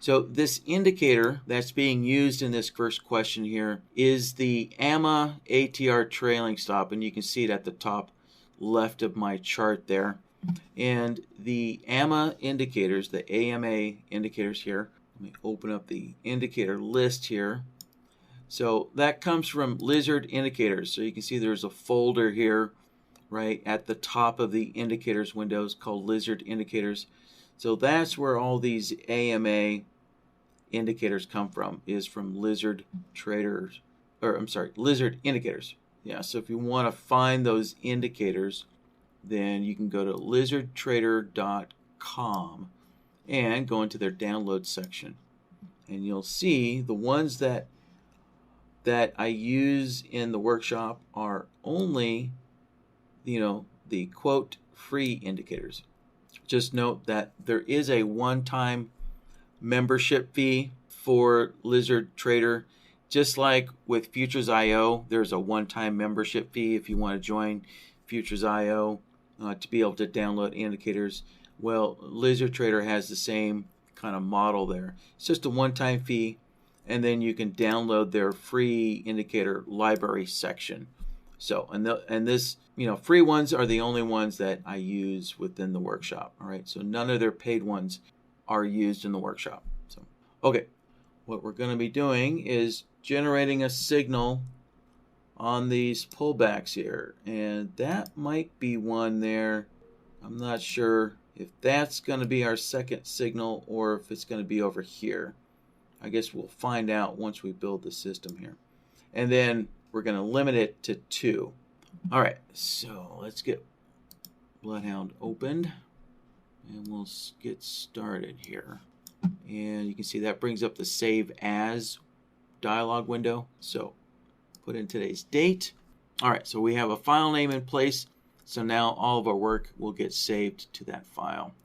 So this indicator that's being used in this first question here is the amaATRTrailingStop, and you can see it at the top left of my chart there. And the AMA indicators, the AMA indicators here, let me open up the indicator list here. So that comes from Lizard Indicators. So you can see there's a folder here right at the top of the indicators windows called Lizard Indicators. So that's where all these AMA indicators come from, is from Lizard Traders, or I'm sorry, Lizard Indicators. Yeah, so if you want to find those indicators, then you can go to lizardtrader.com and go into their download section. And you'll see the ones that I use in the workshop are only, the quote free indicators. Just note that there is a one-time membership fee for Lizard Trader. Just like with Futures.io, there's a one-time membership fee if you want to join Futures.io to be able to download indicators. Well, Lizard Trader has the same kind of model there. It's just a one-time fee, and then you can download their free indicator library section. So, and this, free ones are the only ones that I use within the workshop. All right, so none of their paid ones are used in the workshop. So, okay, what we're going to be doing is generating a signal on these pullbacks here, and that might be one there. I'm not sure if that's going to be our second signal or if it's going to be over here. I guess we'll find out once we build the system here. And then we're going to limit it to 2. All right, so let's get BloodHound opened, and we'll get started here. And you can see that brings up the Save As dialog window. So put in today's date. All right, so we have a file name in place. So now all of our work will get saved to that file.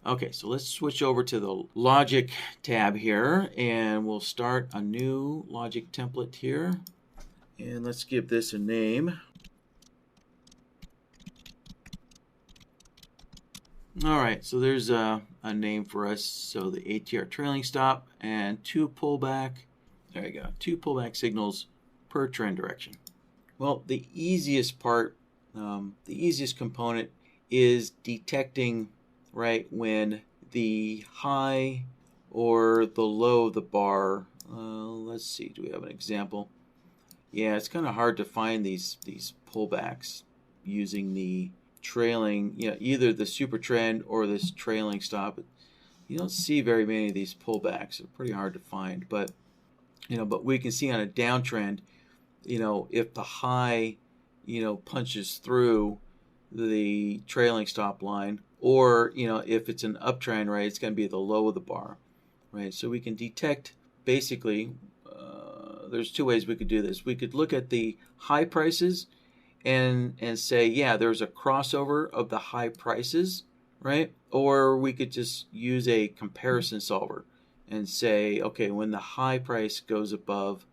Okay, so let's switch over to the Logic tab here, and we'll start a new Logic template here. And let's give this a name. All right, so there's a name for us. So the ATRTrailingStop and 2 pullback. There you go, 2 pullback signals per trend direction. Well, the easiest part, the easiest component is detecting right when the high or the low of the bar. Let's see, do we have an example? Yeah, it's kind of hard to find these pullbacks using the trailing, either the super trend or this trailing stop. You don't see very many of these pullbacks. They're pretty hard to find, but but we can see on a downtrend, if the high, punches through the trailing stop line, or if it's an uptrend, right, it's going to be the low of the bar, right? So we can detect basically. There's 2 ways we could do this. We could look at the high prices and say, yeah, there's a crossover of the high prices, right? Or we could just use a comparison solver and say, okay, when the high price goes above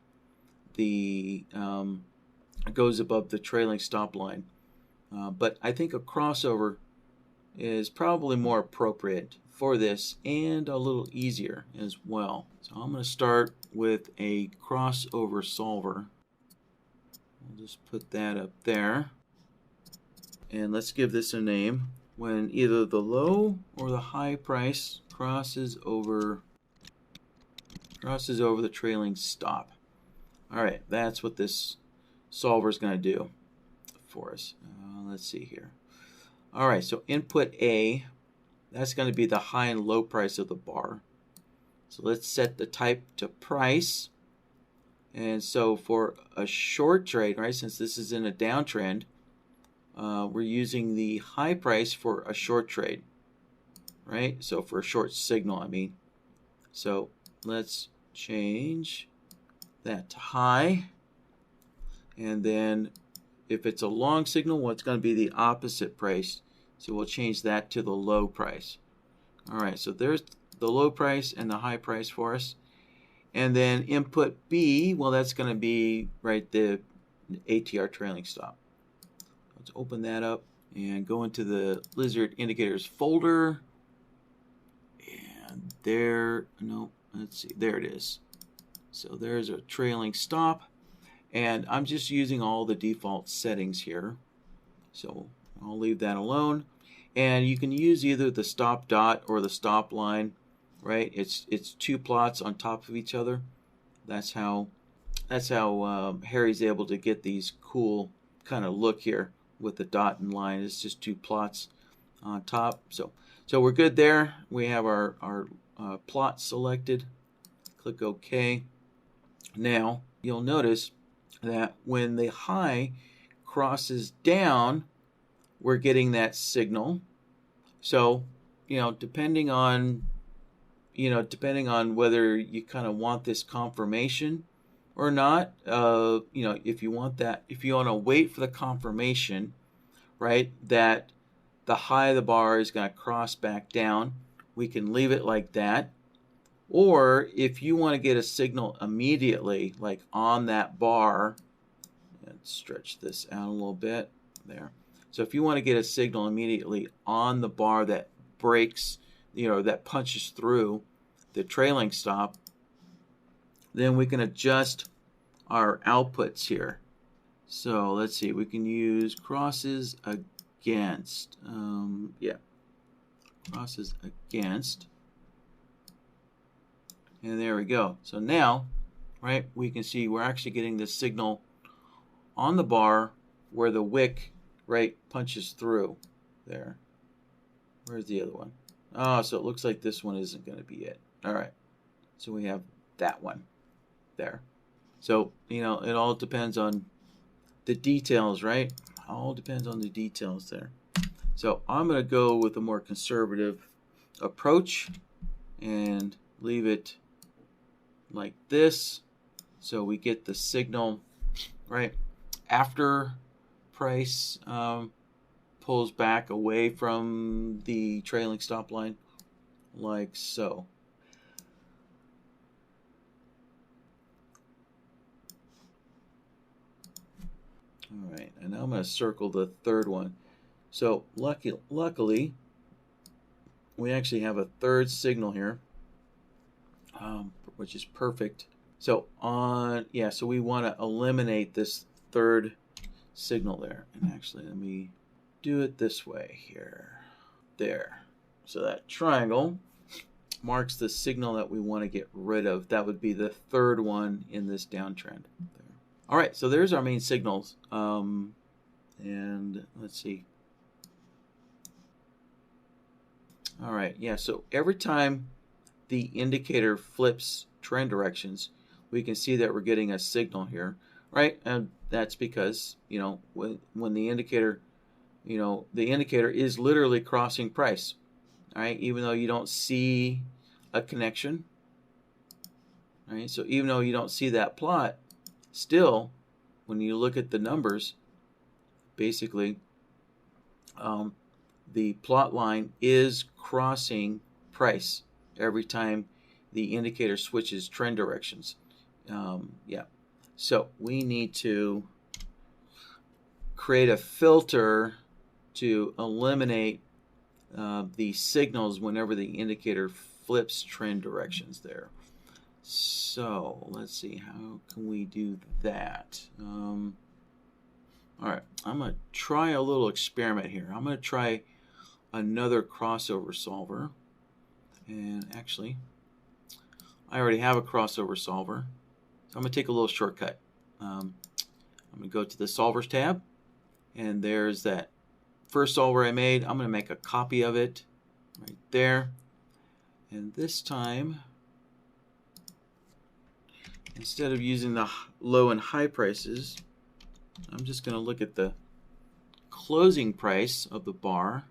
the trailing stop line. But I think a crossover is probably more appropriate for this and a little easier as well. So I'm going to start with a crossover solver. I'll just put that up there. And let's give this a name. When either the low or the high price crosses over the trailing stop. All right, that's what this solver is going to do for us. Let's see here. All right, so input A, that's going to be the high and low price of the bar. So let's set the type to price. And so for a short trade, right, since this is in a downtrend, we're using the high price for a short trade, right? So for a short signal, I mean. So let's change that to high. And then if it's a long signal, well, it's going to be the opposite price. So we'll change that to the low price. All right, so there's the low price and the high price for us. And then input B, well, that's going to be, right, the ATRTrailingStop. Let's open that up and go into the Lizard Indicators folder. And there, no, let's see, there it is. So there's a trailing stop, and I'm just using all the default settings here. So I'll leave that alone. And you can use either the stop dot or the stop line, right? It's two plots on top of each other. That's how Harry's able to get these cool kind of look here with the dot and line. It's just two plots on top. So we're good there. We have our plot selected. Click OK. Now you'll notice that when the high crosses down, we're getting that signal. So, depending on whether you kind of want this confirmation or not, if you want to wait for the confirmation, right, that the high of the bar is going to cross back down, we can leave it like that. Or if you want to get a signal immediately, like on that bar, let's stretch this out a little bit there. So if you want to get a signal immediately on the bar that breaks, that punches through the trailing stop, then we can adjust our outputs here. So let's see, we can use crosses against, crosses against, and there we go. So now, right, we can see we're actually getting this signal on the bar where the wick, right, punches through there. Where's the other one? Oh, so it looks like this one isn't going to be it. All right, so we have that one there. So, it all depends on the details, right? All depends on the details there. So I'm going to go with a more conservative approach and leave it like this. So we get the signal, right, after price pulls back away from the trailing stop line, like so. All right, and now I'm going to circle the third one. So luckily, we actually have a third signal here, which is perfect. So so we want to eliminate this third signal there. And actually, let me do it this way here. There. So that triangle marks the signal that we want to get rid of. That would be the third one in this downtrend. There. All right, so there's our main signals. And let's see. All right, yeah, so every time the indicator flips trend directions, we can see that we're getting a signal here, right? And that's because, when the indicator, the indicator is literally crossing price, all right? Even though you don't see a connection, right? So even though you don't see that plot, still, when you look at the numbers, basically, the plot line is crossing price every time the indicator switches trend directions. So we need to create a filter to eliminate the signals whenever the indicator flips trend directions there. So let's see, how can we do that? All right, I'm going to try a little experiment here. I'm going to try another crossover solver. And actually, I already have a crossover solver. So I'm going to take a little shortcut. I'm going to go to the Solvers tab. And there's that first solver I made. I'm going to make a copy of it right there. And this time, instead of using the low and high prices, I'm just going to look at the closing price of the bar.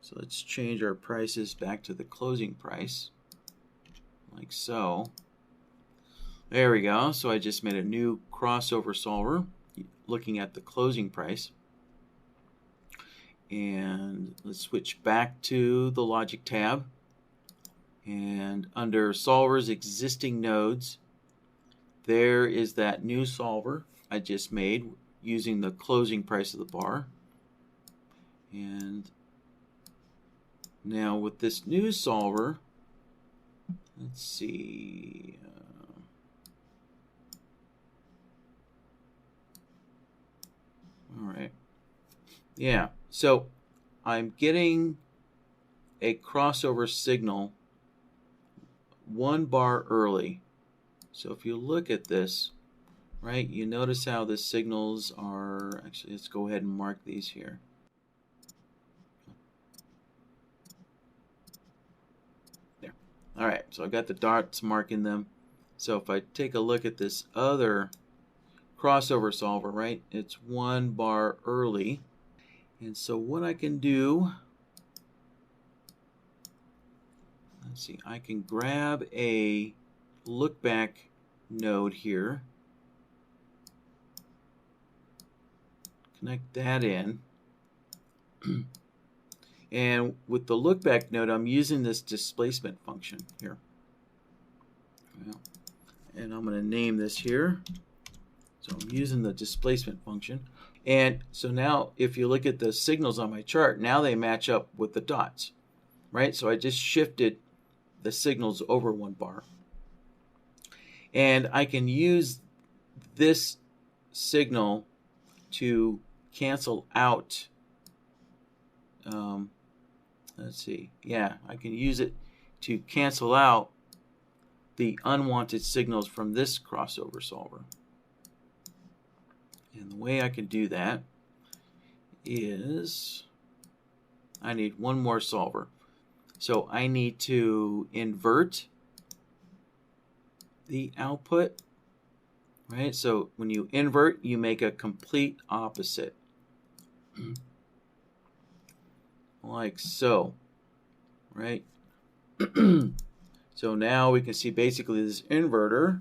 So let's change our prices back to the closing price, like so. There we go. So I just made a new crossover solver looking at the closing price. And let's switch back to the Logic tab. And under Solvers Existing Nodes, there is that new solver I just made using the closing price of the bar. And now with this new solver, let's see. All right. Yeah. So I'm getting a crossover signal 1 bar early. So if you look at this, right, you notice how the signals are, actually, let's go ahead and mark these here. There. All right, so I've got the dots marking them. So if I take a look at this other crossover solver, right, it's 1 bar early. And so what I can do, let's see, I can grab a look back node here, connect that in, and with the look back node I'm using this displacement function here, and I'm going to name this here. So I'm using the displacement function, and so now if you look at the signals on my chart, now they match up with the dots, right? So I just shifted the signals over 1 bar. And I can use this signal to cancel out, let's see, yeah, I can use it to cancel out the unwanted signals from this crossover solver. And the way I can do that is I need one more solver. So I need to invert the output, right? So when you invert, you make a complete opposite, like so, right? So now we can see basically this inverter,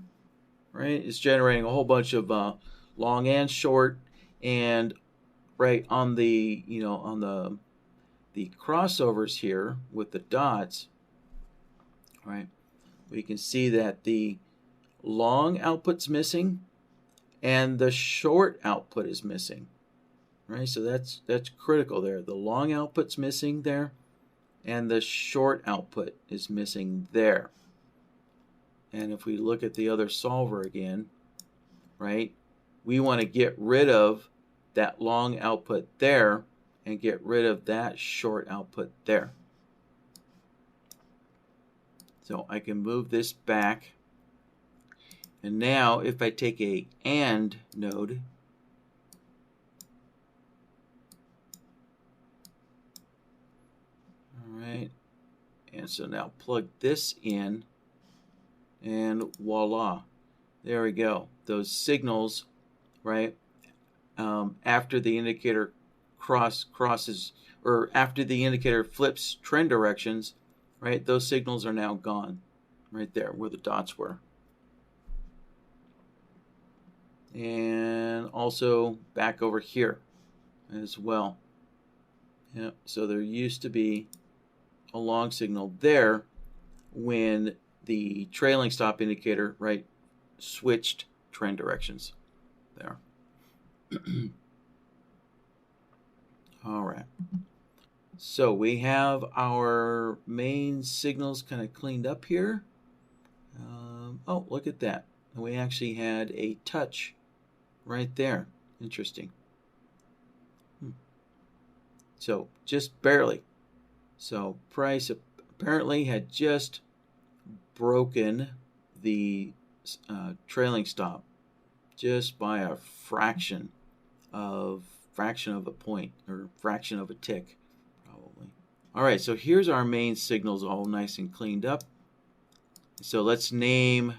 right, is generating a whole bunch of long and short, and right on the, you know, on the crossovers here with the dots, right, we can see that the long output's missing and the short output is missing, right? So that's critical there. The long output's missing there and the short output is missing there. And if we look at the other solver again, right, we want to get rid of that long output there and get rid of that short output there. So I can move this back. And now if I take a AND node, all right, and so now plug this in, and voila, there we go. Those signals, right, after the indicator crosses, or after the indicator flips trend directions, right, those signals are now gone right there where the dots were. And also back over here as well. Yep. So there used to be a long signal there when the trailing stop indicator, right, switched trend directions there. All right. So we have our main signals kind of cleaned up here. Oh, look at that. We actually had a touch right there. Interesting. So just barely. So price apparently had just broken the trailing stop just by a fraction of a point, or fraction of a tick probably. All right, so here's our main signals all nice and cleaned up. So let's name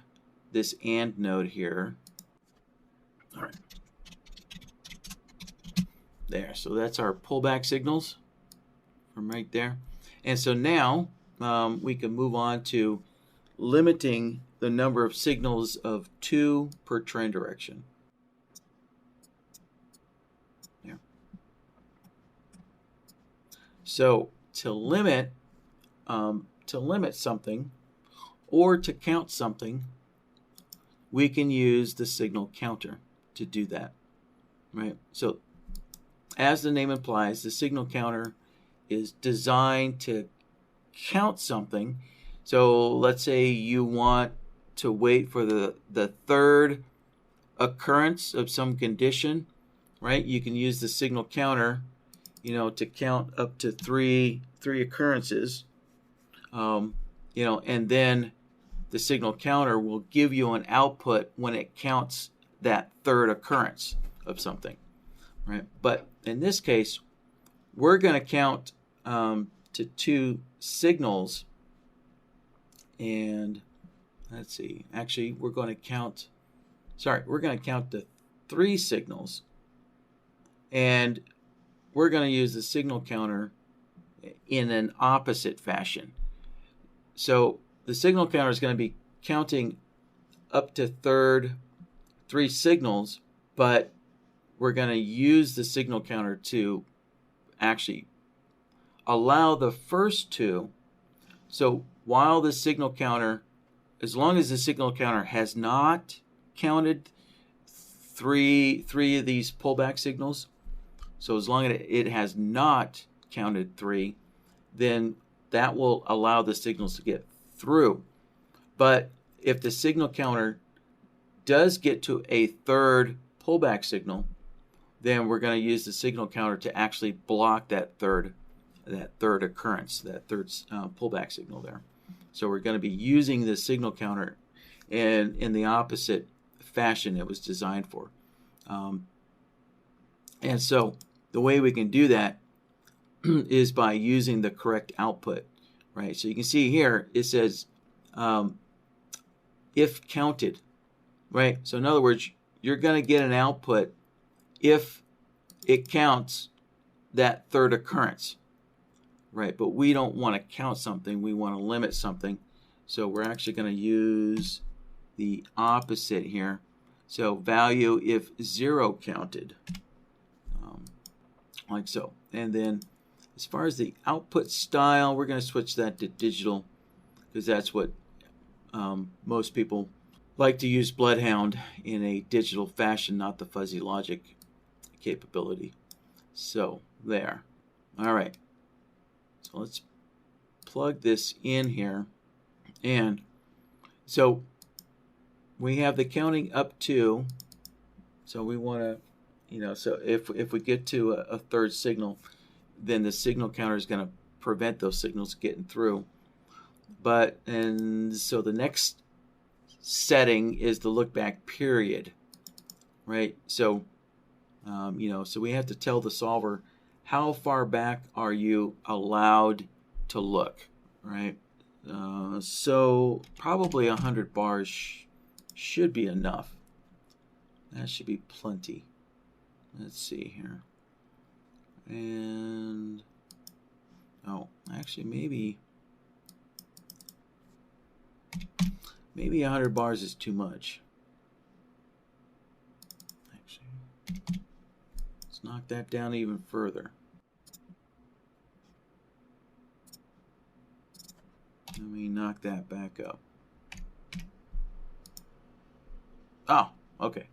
this AND node here. All right. There, so that's our pullback signals from right there. And so now we can move on to limiting the number of signals of 2 per trend direction. There. So to limit something or to count something, we can use the signal counter to do that, right? So as the name implies, the signal counter is designed to count something. So let's say you want to wait for the third occurrence of some condition, right? You can use the signal counter, to count up to three occurrences, and then the signal counter will give you an output when it counts that third occurrence of something, right? But in this case, we're going to count to 2 signals, and let's see, actually we're going to count to 3 signals, and we're going to use the signal counter in an opposite fashion. So the signal counter is going to be counting up to 3 signals, but we're going to use the signal counter to actually allow the first 2. So while the signal counter, as long as the signal counter has not counted three of these pullback signals, so as long as it has not counted 3, then that will allow the signals to get through. But if the signal counter does get to a third pullback signal, then we're going to use the signal counter to actually block that third occurrence, that third pullback signal there. So we're going to be using the signal counter in the opposite fashion it was designed for. And so the way we can do that is by using the correct output, right? So you can see here it says if counted, right? So in other words, you're going to get an output if it counts that third occurrence, right? But we don't want to count something, we want to limit something. So we're actually going to use the opposite here. So value if 0 counted, like so. And then as far as the output style, we're going to switch that to digital, because that's what most people like to use BloodHound in a digital fashion, not the fuzzy logic capability. So there. All right. So let's plug this in here. And so we have the counting up to, so we want to, so if we get to a third signal, then the signal counter is going to prevent those signals getting through. And so the next setting is the look back period, right? So, so we have to tell the solver how far back are you allowed to look, right? So probably 100 bars should be enough. That should be plenty. Let's see here. And actually maybe 100 bars is too much. Actually, let's knock that down even further. Let me knock that back up. Oh, okay.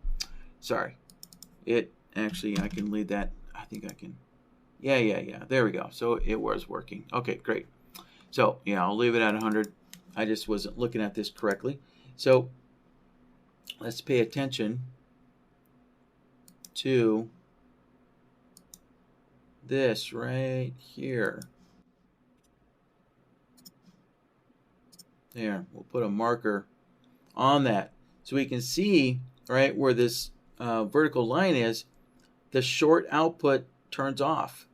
Sorry. I can leave that. I think I can. Yeah. There we go. So it was working. Okay, great. So, yeah, I'll leave it at 100. I just wasn't looking at this correctly. So let's pay attention to this right here. There, we'll put a marker on that so we can see, right, where this vertical line is. The short output turns off.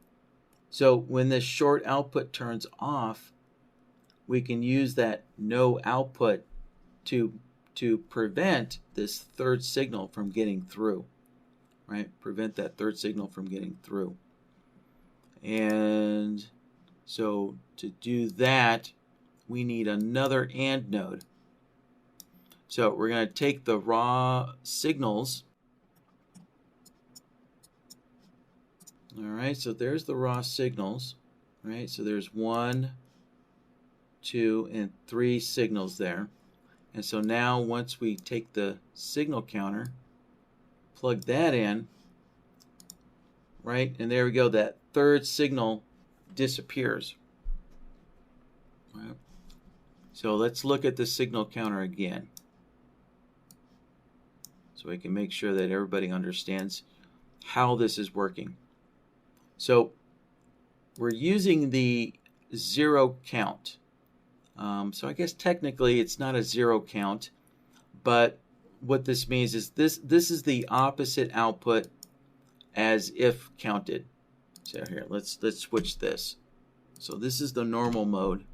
So when this short output turns off, we can use that no output to prevent this third signal from getting through, right? Prevent that third signal from getting through. And so to do that, we need another AND node. So we're going to take the raw signals. All right, so there's the raw signals, right? So there's 1, 2, and 3 signals there. And so now once we take the signal counter, plug that in, right? And there we go, that third signal disappears. Right? So let's look at the signal counter again, so we can make sure that everybody understands how this is working. So we're using the zero count. So I guess technically it's not a zero count, but what this means is this is the opposite output as if counted. So here, let's switch this. So this is the normal mode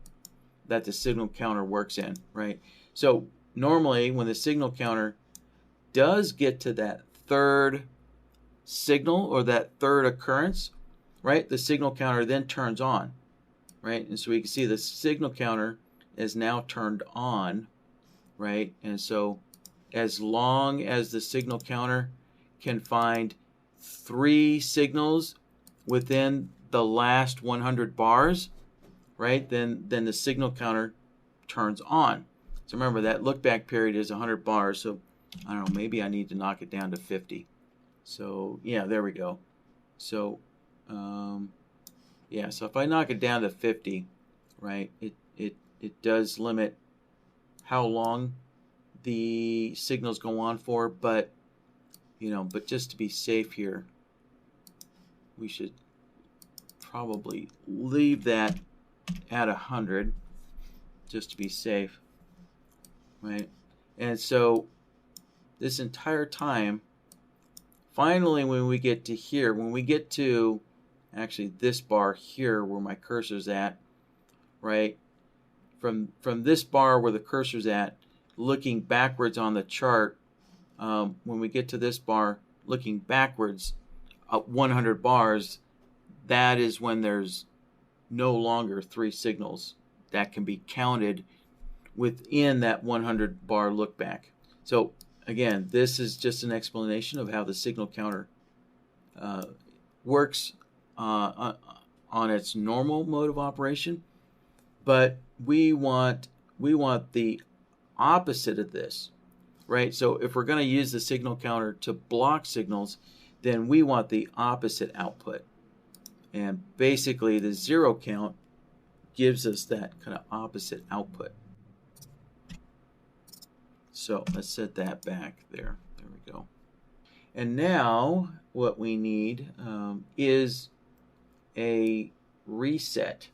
that the signal counter works in, right? So normally when the signal counter does get to that third signal or that third occurrence, right, the signal counter then turns on, right? And so we can see the signal counter is now turned on, right? And so as long as the signal counter can find 3 signals within the last 100 bars, right, then the signal counter turns on. So remember that look back period is 100 bars, so I don't know, maybe I need to knock it down to 50. So yeah, there we go. So yeah, so if I knock it down to 50, right, it does limit how long the signals go on for, but but just to be safe here, we should probably leave that at 100 just to be safe, right? And so this entire time, finally when we get to here, when we get to actually this bar here where my cursor's at, right, from this bar where the cursor's at, looking backwards on the chart, when we get to this bar looking backwards up 100 bars, that is when there's no longer 3 signals that can be counted within that 100 bar look back. So again, this is just an explanation of how the signal counter works on its normal mode of operation, but we want the opposite of this, right? So if we're going to use the signal counter to block signals, then we want the opposite output. And basically the zero count gives us that kind of opposite output. So let's set that back there. There we go. And now what we need is a reset.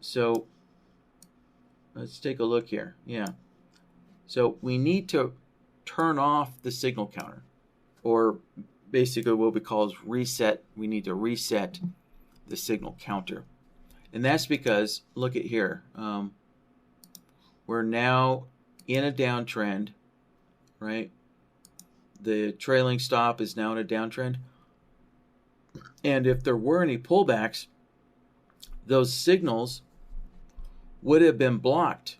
So let's take a look here. Yeah. So we need to turn off the signal counter, or basically what we call is reset. We need to reset the signal counter. And that's because, look at here, we're now in a downtrend, right? The trailing stop is now in a downtrend. And if there were any pullbacks, those signals would have been blocked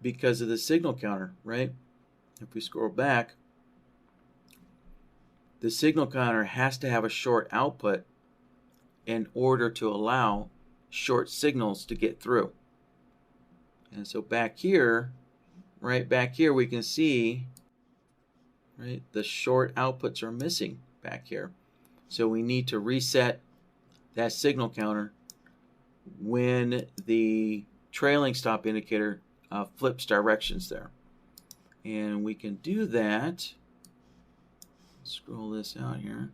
because of the signal counter, right? If we scroll back, the signal counter has to have a short output in order to allow short signals to get through. And so back here, right back here, we can see, right, the short outputs are missing back here. So we need to reset that signal counter when the trailing stop indicator flips directions there. And we can do that. Scroll this out here.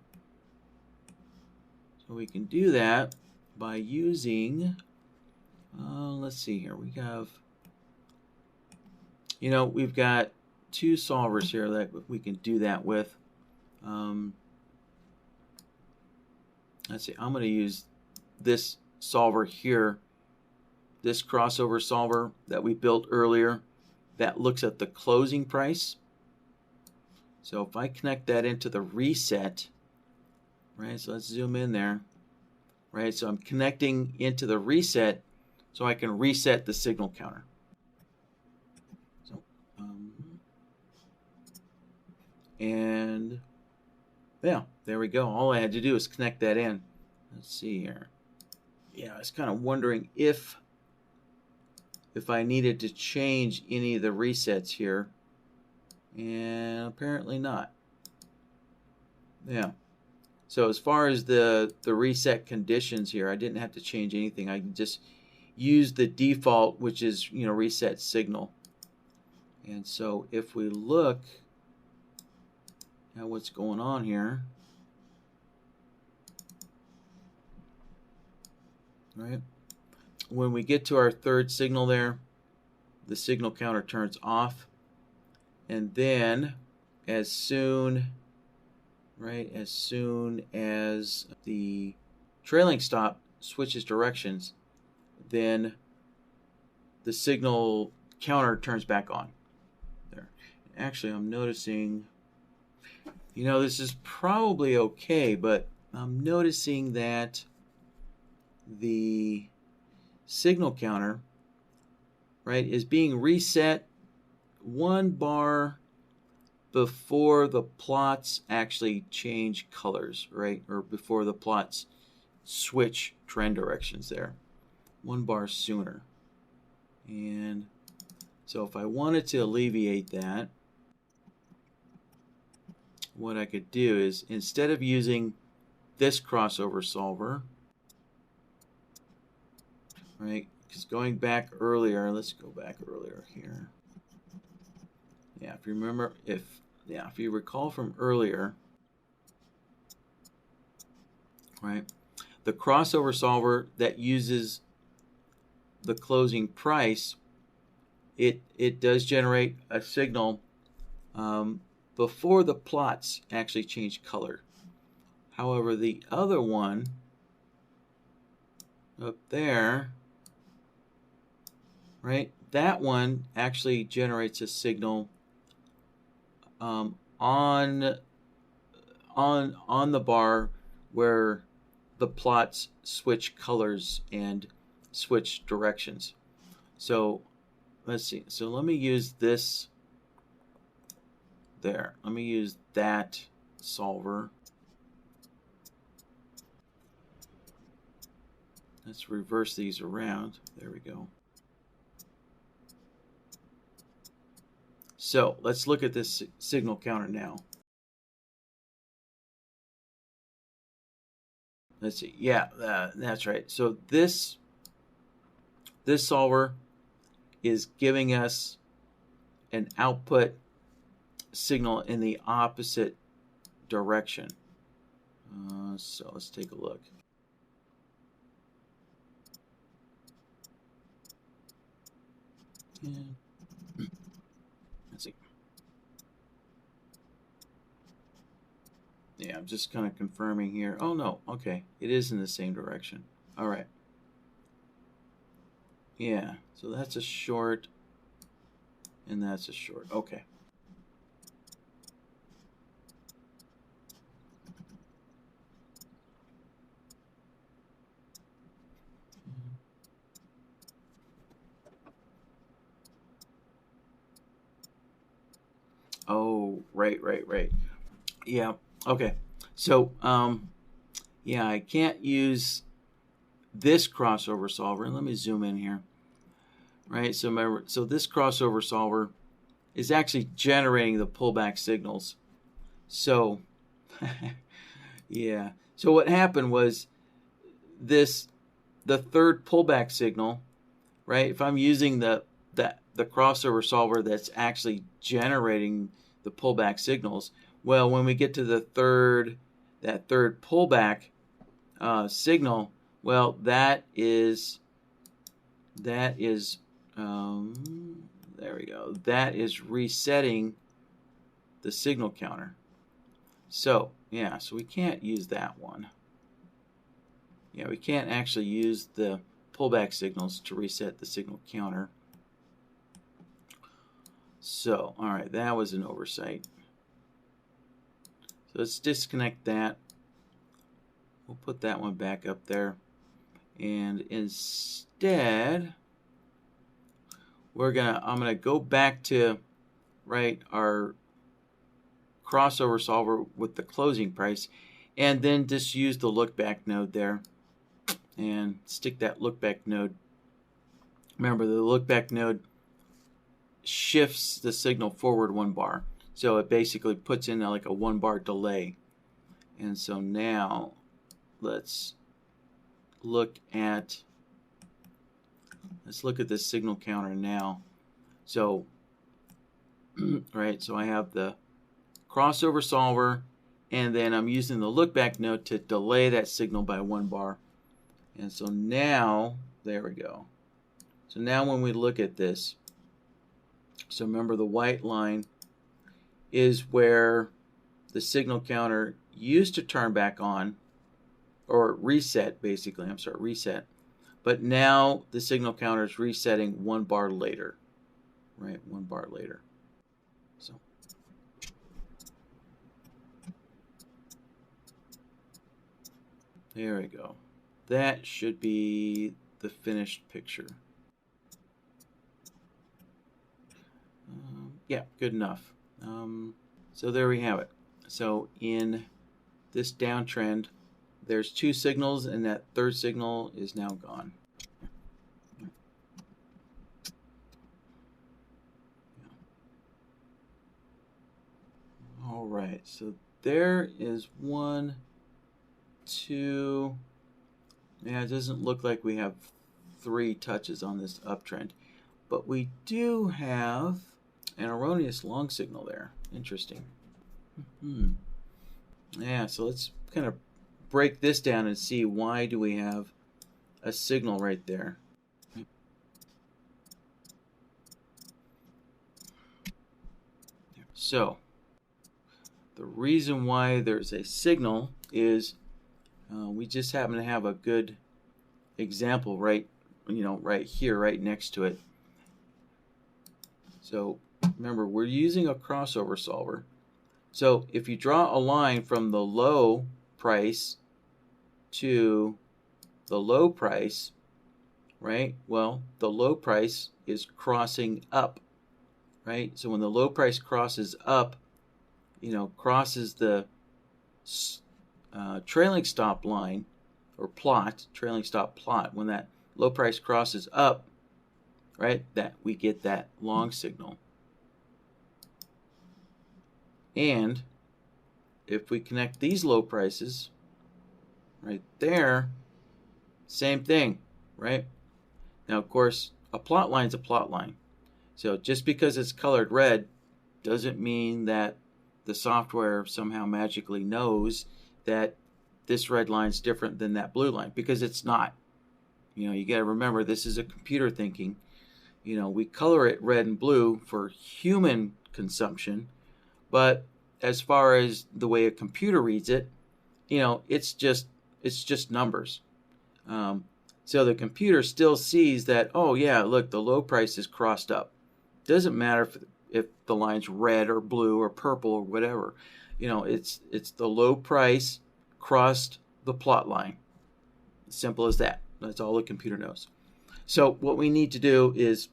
So we can do that by using, let's see here, we have, we've got 2 solvers here that we can do that with. Let's see, I'm going to use this solver here, this crossover solver that we built earlier that looks at the closing price. So if I connect that into the reset, right, so let's zoom in there, right, so I'm connecting into the reset so I can reset the signal counter. So, and yeah, there we go. All I had to do is connect that in. Let's see here. Yeah, I was kind of wondering if I needed to change any of the resets here, and apparently not. Yeah. So as far as the reset conditions here, I didn't have to change anything. I can just use the default, which is, you know, reset signal. And so if we look at what's going on here, right? When we get to our third signal there, the signal counter turns off, and then as soon as the trailing stop switches directions, then the signal counter turns back on. There. Actually, I'm noticing, you know, this is probably okay, but I'm noticing that the signal counter, right, is being reset one bar before the plots actually change colors, right, or before the plots switch trend directions there. One bar sooner. And so if I wanted to alleviate that, what I could do is, instead of using this crossover solver, right, because going back earlier, let's go back earlier here. Yeah, if you remember, if you recall from earlier, right, the crossover solver that uses the closing price, it does generate a signal before the plots actually change color. However, the other one up there, right, that one actually generates a signal on the bar where the plots switch colors and switch directions. So let's see. So let me use this there. Let me use that solver. Let's reverse these around. There we go. So let's look at this signal counter now. Let's see. Yeah, that's right. So this solver is giving us an output signal in the opposite direction. So let's take a look. And let's see. Yeah, I'm just kind of confirming here. Oh no, okay, it is in the same direction. All right. Yeah, so that's a short, and that's a short. Okay. Oh, right. Yeah, okay. So, yeah, I can't use this crossover solver. Let me zoom in here. Right, so remember, so this crossover solver is actually generating the pullback signals. So, yeah. So what happened was the third pullback signal, right? If I'm using the crossover solver that's actually generating the pullback signals, well, when we get to the third pullback signal, well, that is there we go. That is resetting the signal counter. So yeah, so we can't use that one. Yeah, we can't actually use the pullback signals to reset the signal counter. So, all right, that was an oversight. So let's disconnect that. We'll put that one back up there. And instead, I'm gonna go back to, right, our crossover solver with the closing price, and then just use the look back node there and stick that look back node. Remember, the look back node shifts the signal forward one bar, so it basically puts in like a 1 bar delay. And so now let's look at let's look at this signal counter now. So, right, so I have the crossover solver, and then I'm using the look back node to delay that signal by 1 bar. And so now, there we go. So now when we look at this, so remember the white line is where the signal counter used to turn back on, or reset basically, I'm sorry, reset. But now the signal counter is resetting 1 bar later, right? 1 bar later. So there we go. That should be the finished picture. Yeah, good enough. So there we have it. So in this downtrend, there's 2 signals, and that third signal is now gone. All right, so there is 1, 2. Yeah, it doesn't look like we have 3 touches on this uptrend, but we do have an erroneous long signal there. Interesting. Yeah, so let's kind of break this down and see why do we have a signal right there. So the reason why there's a signal is we just happen to have a good example right here, right next to it. So remember, we're using a crossover solver. So if you draw a line from the low price to the low price, right? Well, the low price is crossing up, right? So when the low price crosses up, crosses the trailing stop line or plot, trailing stop plot, when that low price crosses up, right, that we get that long signal. And if we connect these low prices right there, same thing, right? Now, of course, a plot line is a plot line. So just because it's colored red doesn't mean that the software somehow magically knows that this red line is different than that blue line, because it's not. You got to remember, this is a computer thinking. We color it red and blue for human consumption, but as far as the way a computer reads it, it's just numbers. So the computer still sees that, oh yeah, look, the low price is crossed up. Doesn't matter if the line's red or blue or purple or whatever. It's the low price crossed the plot line. Simple as that. That's all the computer knows. So what we need to do is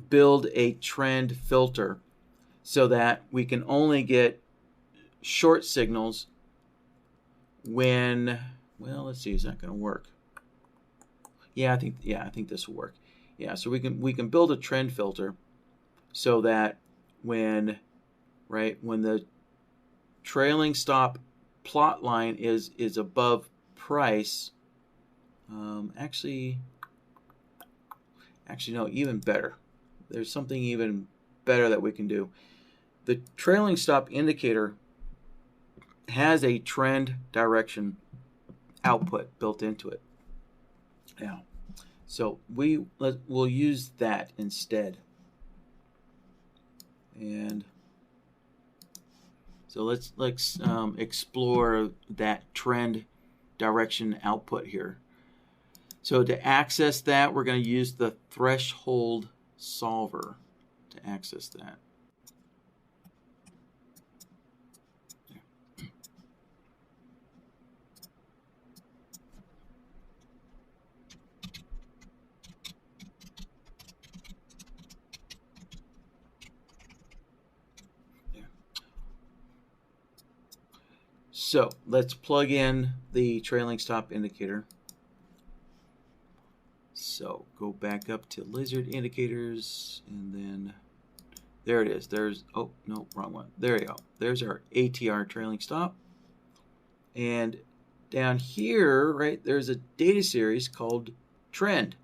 build a trend filter so that we can only get short signals when, well, let's see, is that going to work? Yeah, I think this will work. Yeah, so we can build a trend filter so that when the trailing stop plot line is above price, actually no, even better. There's something even better that we can do. The trailing stop indicator has a trend direction output built into it. Now, so we'll use that instead. And so let's explore that trend direction output here. So to access that, we're going to use the threshold solver to access that. So let's plug in the trailing stop indicator. So go back up to lizard indicators, and then there it is. Oh no, wrong one. There you go. There's our ATRTrailingStop. And down here, right, there's a data series called trend.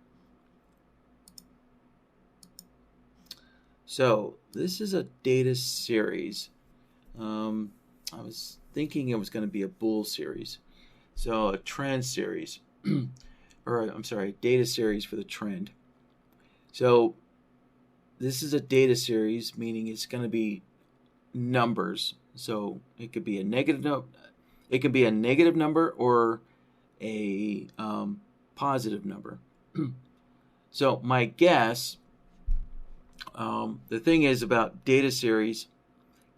So this is a data series. I was thinking it was going to be a bull series. So a trend series, or I'm sorry, data series for the trend. So this is a data series, meaning it's going to be numbers. So it could be a negative number or a positive number. So my guess, the thing is about data series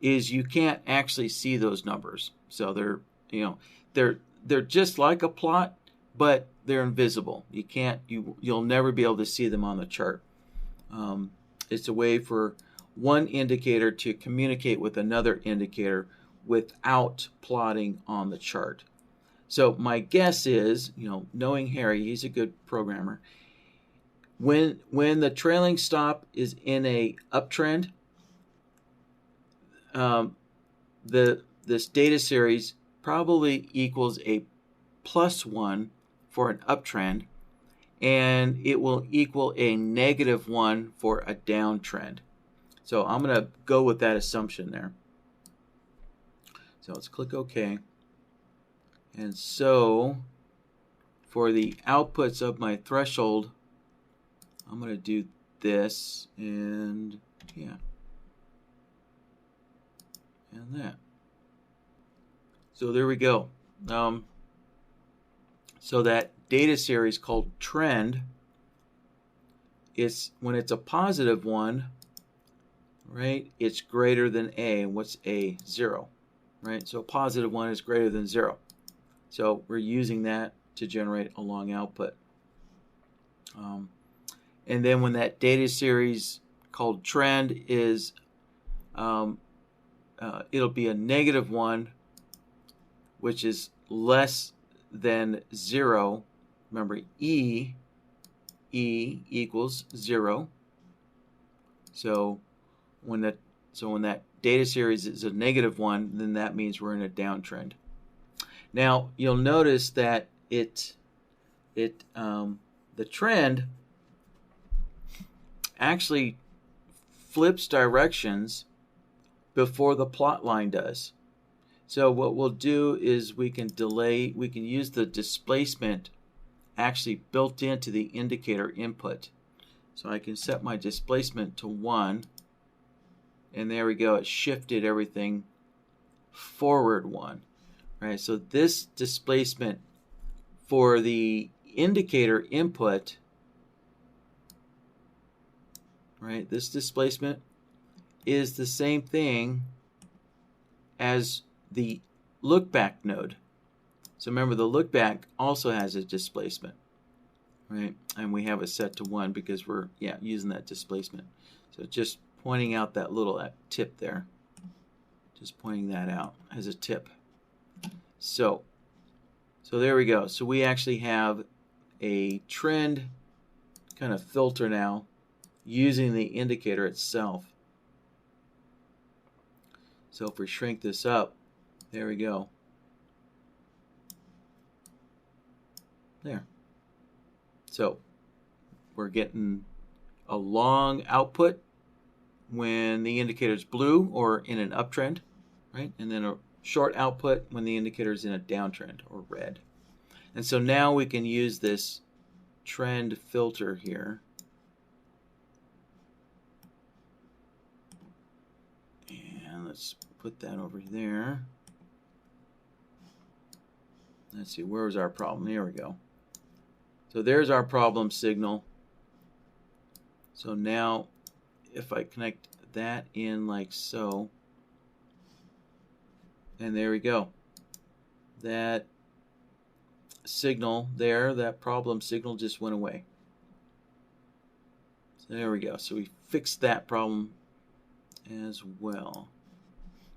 is you can't actually see those numbers. So they're just like a plot, but they're invisible. You'll never be able to see them on the chart. It's a way for one indicator to communicate with another indicator without plotting on the chart. So my guess is, knowing Harry, he's a good programmer. When the trailing stop is in a uptrend, this data series probably equals a +1 for an uptrend, and it will equal a -1 for a downtrend. So I'm going to go with that assumption there. So let's click OK. And so for the outputs of my threshold, I'm going to do this and and that. So there we go. So that data series called trend, when it's a positive one, right, it's greater than A. What's A? 0. Right? So a positive one is greater than 0. So we're using that to generate a long output. And then when that data series called trend is, it'll be a -1, which is less than 0. Remember, E equals 0. So when that data series is a -1, then that means we're in a downtrend. Now you'll notice that the trend actually flips directions before the plot line does. So what we'll do is we can use the displacement actually built into the indicator input. So I can set my displacement to 1, and there we go. It shifted everything forward 1. Right? So this displacement for the indicator input, right? This displacement is the same thing as the look back node. So remember, the look back also has a displacement, right? And we have it set to 1 because we're using that displacement. So just pointing out that little tip there. Just pointing that out as a tip. So there we go. So we actually have a trend kind of filter now using the indicator itself. So if we shrink this up, there we go. There. So we're getting a long output when the indicator is blue or in an uptrend, right? And then a short output when the indicator is in a downtrend or red. And so now we can use this trend filter here. And let's put that over there. Let's see, where's our problem? Here we go. So there's our problem signal. So now if I connect that in like so, and there we go. That signal there, that problem signal just went away. So there we go. So we fixed that problem as well.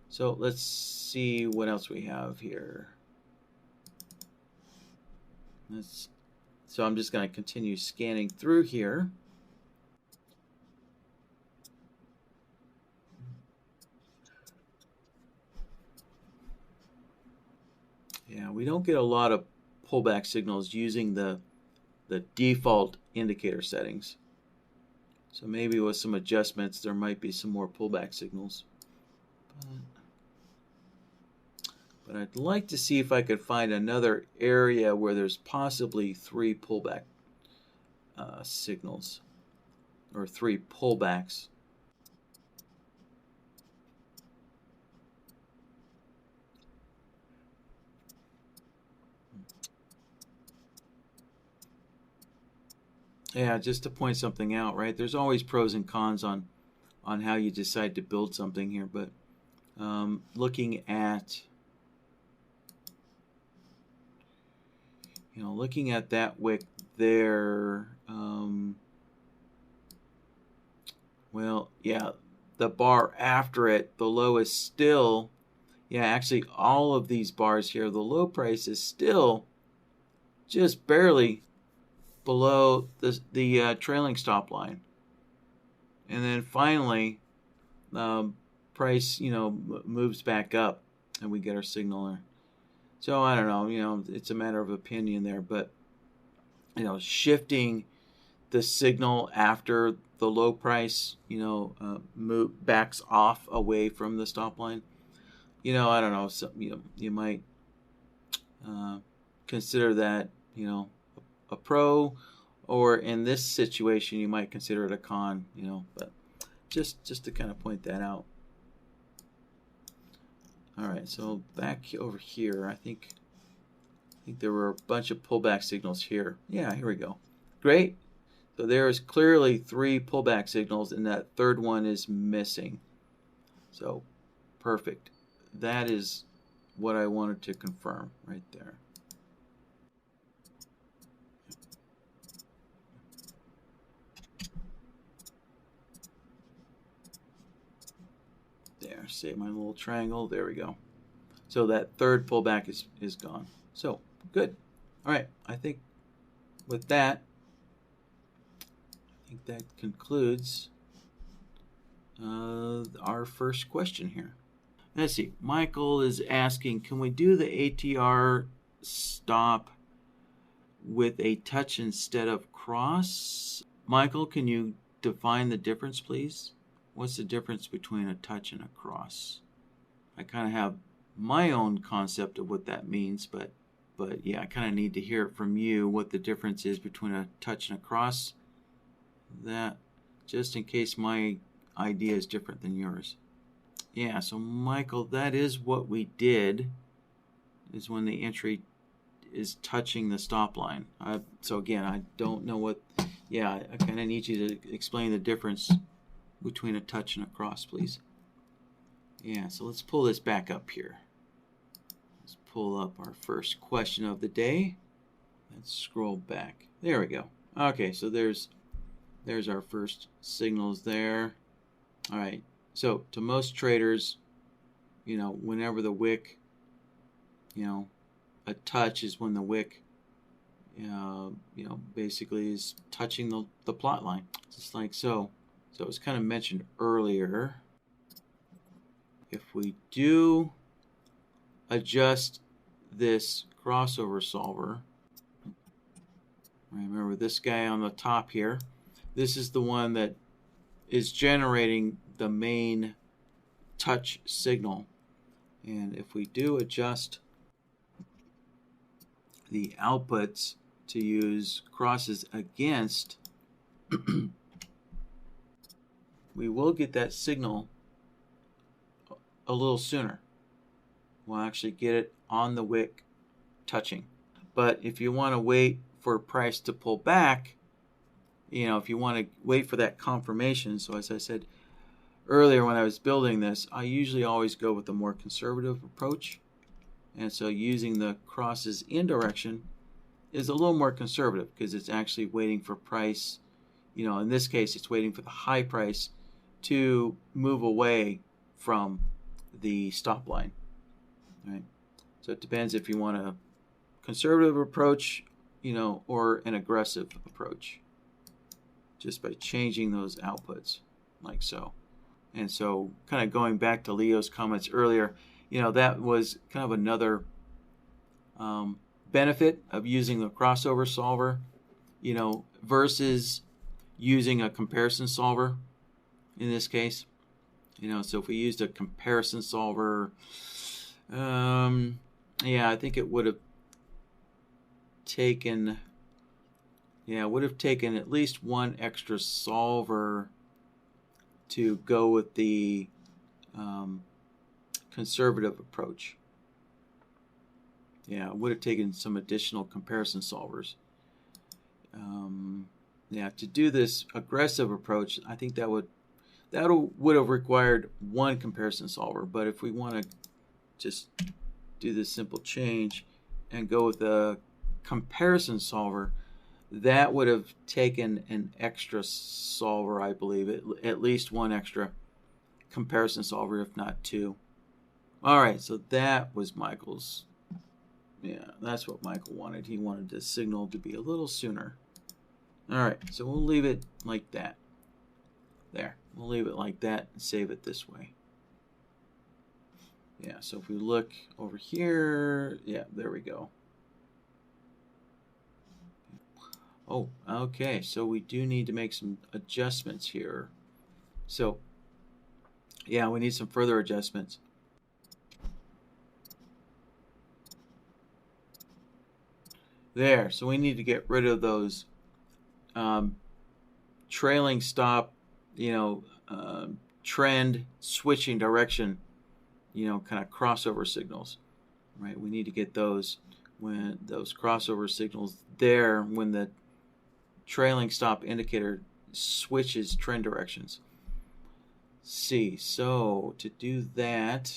So let's see what else we have here. So I'm just going to continue scanning through here. Yeah, we don't get a lot of pullback signals using the default indicator settings. So maybe with some adjustments, there might be some more pullback signals. But I'd like to see if I could find another area where there's possibly 3 pullback signals, or 3 pullbacks. Yeah, just to point something out, right? There's always pros and cons on how you decide to build something here, but looking at that wick there, well, yeah, the bar after it, the low is still, yeah, actually all of these bars here, the low price is still just barely below the trailing stop line. And then finally, price, moves back up and we get our signal there. So I don't know, it's a matter of opinion there, but shifting the signal after the low price, backs off away from the stop line. I don't know. So, you might consider that, a pro, or in this situation, you might consider it a con. But just to kind of point that out. All right, so back over here, I think there were a bunch of pullback signals here. Yeah, here we go. Great. So there's clearly 3 pullback signals, and that third one is missing. So perfect. That is what I wanted to confirm right there. There, save my little triangle. There we go. So that third pullback is gone. So good. All right, I think with that, that concludes our first question here. Let's see. Michael is asking, can we do the ATR stop with a touch instead of cross? Michael, can you define the difference, please? What's the difference between a touch and a cross? I kind of have my own concept of what that means, but yeah, I kind of need to hear it from you what the difference is between a touch and a cross. That, just in case my idea is different than yours. Yeah, so Michael, that is what we did, is when the entry is touching the stop line. So again, I don't know what, yeah, I kind of need you to explain the difference between a touch and a cross, please. Yeah, so let's pull this back up here. Let's pull up our first question of the day. Let's scroll back. There we go. Okay, so there's our first signals there. All right, so to most traders, whenever the wick, a touch is when the wick, basically is touching the plot line, just like so. So it was kind of mentioned earlier. If we do adjust this crossover solver, remember this guy on the top here, this is the one that is generating the main touch signal. And if we do adjust the outputs to use crosses against, we will get that signal a little sooner. We'll actually get it on the wick touching. But if you want to wait for price to pull back, if you want to wait for that confirmation, so as I said earlier when I was building this, I usually always go with the more conservative approach. And so using the crosses in direction is a little more conservative because it's actually waiting for price, in this case it's waiting for the high price to move away from the stop line. Right? So it depends if you want a conservative approach, or an aggressive approach, just by changing those outputs like so. And so kind of going back to Leo's comments earlier, that was kind of another benefit of using the crossover solver, versus using a comparison solver in this case. You know, so if we used a comparison solver, yeah, I think it would have taken, at least one extra solver to go with the conservative approach. Yeah, it would have taken some additional comparison solvers. Yeah, to do this aggressive approach, I think that would have required one comparison solver. But if we want to just do this simple change and go with a comparison solver, that would have taken an extra solver, I believe, at least one extra comparison solver, if not two. All right, so that was Michael's. Yeah, that's what Michael wanted. He wanted the signal to be a little sooner. All right, so we'll leave it like that. There, we'll leave it like that and save it this way. Yeah, so if we look over here, yeah, there we go. Oh, okay, so we do need to make some adjustments here. So, yeah, we need some further adjustments. There, so we need to get rid of those trailing stop, trend switching direction, kind of crossover signals, right? We need to get those crossover signals there when the trailing stop indicator switches trend directions. See, so to do that,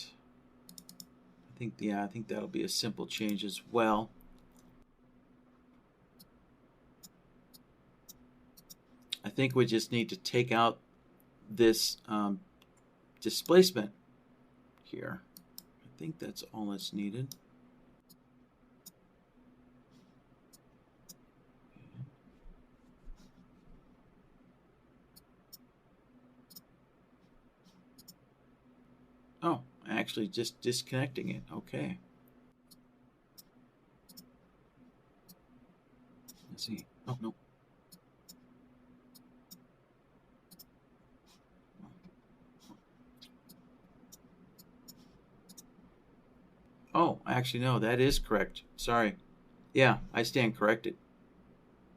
I think that'll be a simple change as well. I think we just need to take out this displacement here. I think that's all that's needed. Oh, actually just disconnecting it. Okay. Let's see. Oh, no. Oh, actually, no, that is correct. Sorry. Yeah, I stand corrected.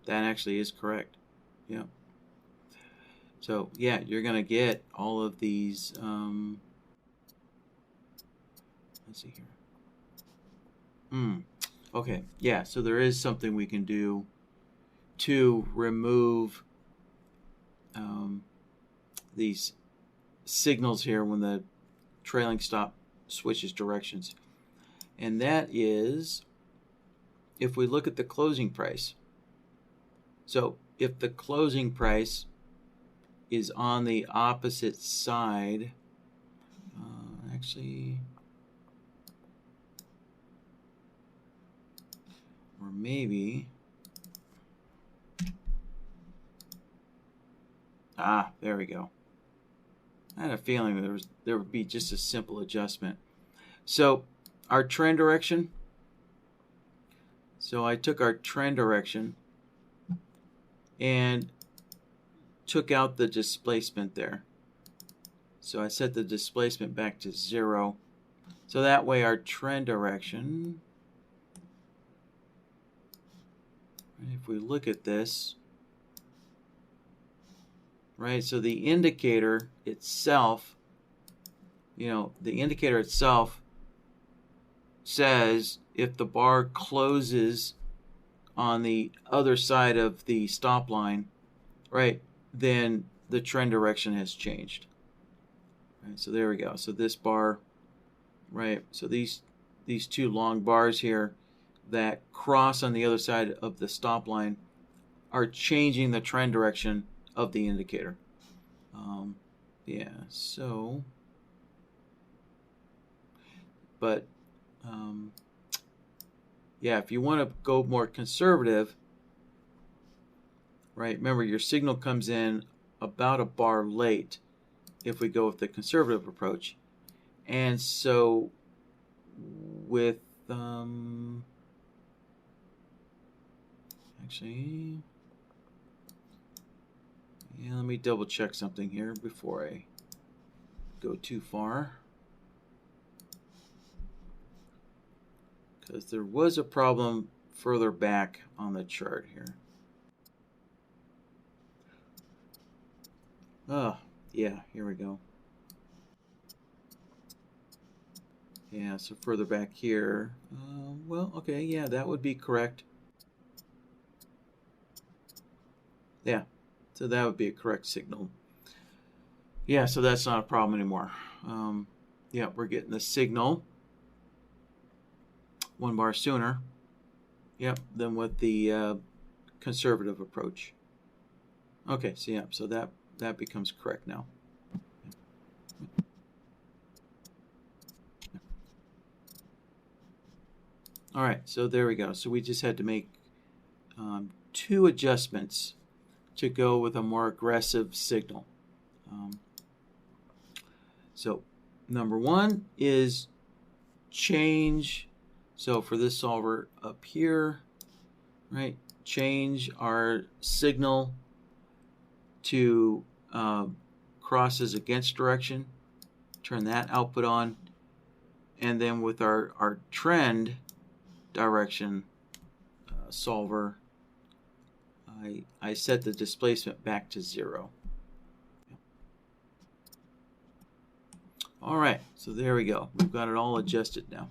That actually is correct. Yeah. So, yeah, you're going to get all of these. Let's see here. Okay, yeah, so there is something we can do to remove these signals here when the trailing stop switches directions. And that is if we look at the closing price. So if the closing price is on the opposite side, or maybe, there we go. I had a feeling there would be just a simple adjustment. So our trend direction. So I took our trend direction and took out the displacement there. So I set the displacement back to 0. So that way our trend direction, if we look at this, right, so the indicator itself, says if the bar closes on the other side of the stop line, right, then the trend direction has changed. Right, so there we go. So this bar, right, so these two long bars here that cross on the other side of the stop line are changing the trend direction of the indicator. Yeah, so, but yeah, if you want to go more conservative, right, remember your signal comes in about a bar late if we go with the conservative approach. And so with actually, And let me double check something here before I go too far, because there was a problem further back on the chart here. Oh, yeah, here we go. Yeah, so further back here. Well, okay, yeah, that would be correct. Yeah, so that would be a correct signal. Yeah, so that's not a problem anymore. Yeah, we're getting the signal 1 bar sooner. Yep, than with the conservative approach. Okay, so yeah, so that becomes correct now. All right, so there we go. So we just had to make 2 adjustments to go with a more aggressive signal. So number 1 is change. So for this solver up here, right, change our signal to crosses against direction. Turn that output on. And then with our trend direction solver, I set the displacement back to 0. All right, so there we go. We've got it all adjusted now.